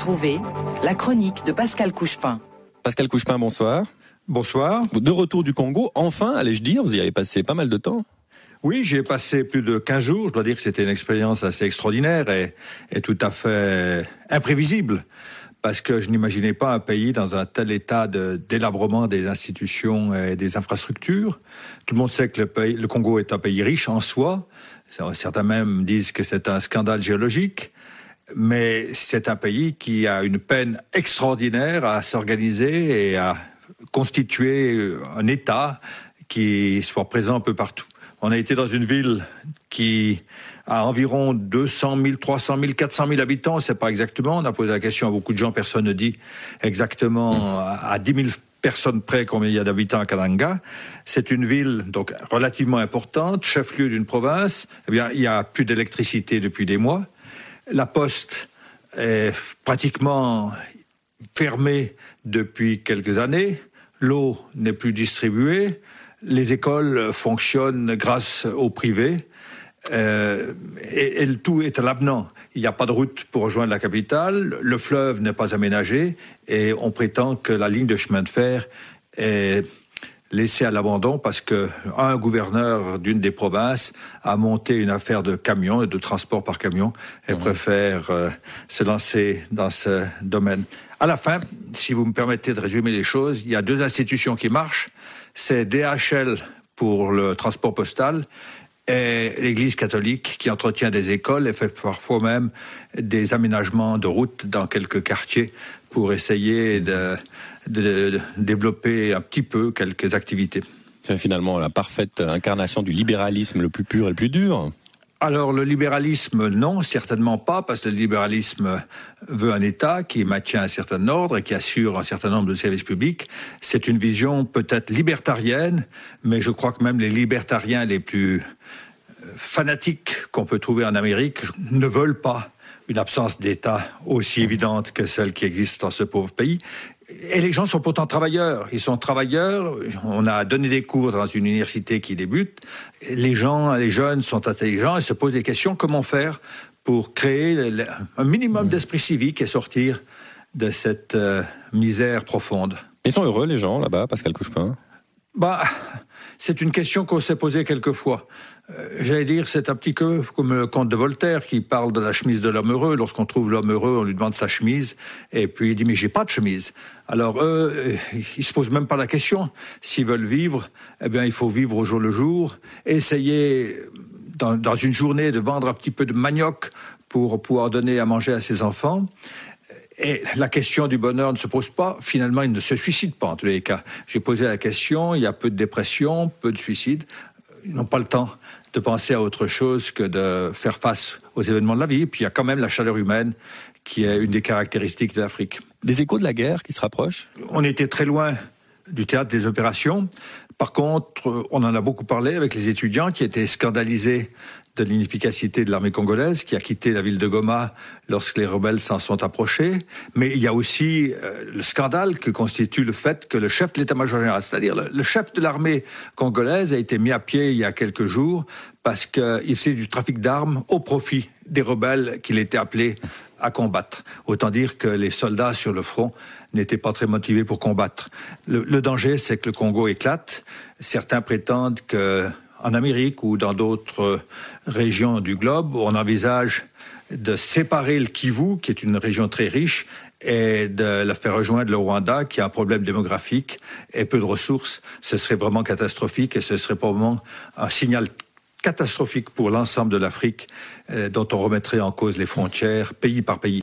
Retrouvez la chronique de Pascal Couchepin. Pascal Couchepin, bonsoir. Bonsoir. De retour du Congo, enfin, allais-je dire, vous y avez passé pas mal de temps. Oui, j'y ai passé plus de 15 jours. Je dois dire que c'était une expérience assez extraordinaire et tout à fait imprévisible. Parce que je n'imaginais pas un pays dans un tel état de délabrement des institutions et des infrastructures. Tout le monde sait que le Congo est un pays riche en soi. Certains même disent que c'est un scandale géologique. Mais c'est un pays qui a une peine extraordinaire à s'organiser et à constituer un État qui soit présent un peu partout. On a été dans une ville qui a environ 200 000, 300 000, 400 000 habitants, on ne sait pas exactement. On a posé la question à beaucoup de gens, personne ne dit exactement à 10 000 personnes près combien il y a d'habitants à Kananga. C'est une ville donc relativement importante, chef-lieu d'une province. Eh bien, il n'y a plus d'électricité depuis des mois. La poste est pratiquement fermée depuis quelques années. L'eau n'est plus distribuée. Les écoles fonctionnent grâce au privé. Et le tout est à l'avenant. Il n'y a pas de route pour rejoindre la capitale. Le fleuve n'est pas aménagé. Et on prétend que la ligne de chemin de fer est laissée à l'abandon parce que un gouverneur d'une des provinces a monté une affaire de camions et de transport par camion et préfère se lancer dans ce domaine. À la fin, si vous me permettez de résumer les choses, il y a deux institutions qui marchent. C'est DHL pour le transport postal et l'Église catholique qui entretient des écoles et fait parfois même des aménagements de routes dans quelques quartiers pour essayer de développer un petit peu quelques activités. C'est finalement la parfaite incarnation du libéralisme le plus pur et le plus dur. Alors le libéralisme, non, certainement pas, parce que le libéralisme veut un État qui maintient un certain ordre et qui assure un certain nombre de services publics. C'est une vision peut-être libertarienne, mais je crois que même les libertariens les plus fanatiques qu'on peut trouver en Amérique ne veulent pas une absence d'État aussi évidente que celle qui existe dans ce pauvre pays. Et les gens sont pourtant travailleurs. Ils sont travailleurs. On a donné des cours dans une université qui débute. Les jeunes sont intelligents et se posent des questions. Comment faire pour créer un minimum d'esprit civique et sortir de cette misère profonde? Ils sont heureux, les gens, là-bas, Pascal Couchepin? C'est une question qu'on s'est posée quelquefois. J'allais dire, c'est un petit peu comme le conte de Voltaire qui parle de la chemise de l'homme heureux. Lorsqu'on trouve l'homme heureux, on lui demande sa chemise, et puis il dit « mais j'ai pas de chemise ». Alors eux, ils se posent même pas la question. S'ils veulent vivre, eh bien il faut vivre au jour le jour, essayer dans une journée de vendre un petit peu de manioc pour pouvoir donner à manger à ses enfants. Et la question du bonheur ne se pose pas. Finalement, ils ne se suicident pas, en tous les cas. J'ai posé la question, il y a peu de dépression, peu de suicides. Ils n'ont pas le temps de penser à autre chose que de faire face aux événements de la vie. Et puis, il y a quand même la chaleur humaine qui est une des caractéristiques de l'Afrique. Des échos de la guerre qui se rapprochent? On était très loin du théâtre des opérations. Par contre, on en a beaucoup parlé avec les étudiants qui étaient scandalisés de l'inefficacité de l'armée congolaise qui a quitté la ville de Goma lorsque les rebelles s'en sont approchés. Mais il y a aussi le scandale que constitue le fait que le chef de l'état-major général, c'est-à-dire le chef de l'armée congolaise, a été mis à pied il y a quelques jours parce qu'il faisait du trafic d'armes au profit des rebelles qu'il était appelé à combattre. Autant dire que les soldats sur le front n'étaient pas très motivés pour combattre. Le danger, c'est que le Congo éclate. Certains prétendent que en Amérique ou dans d'autres régions du globe, on envisage de séparer le Kivu, qui est une région très riche, et de la faire rejoindre le Rwanda, qui a un problème démographique et peu de ressources. Ce serait vraiment catastrophique et ce serait probablement un signal catastrophique pour l'ensemble de l'Afrique, dont on remettrait en cause les frontières, pays par pays.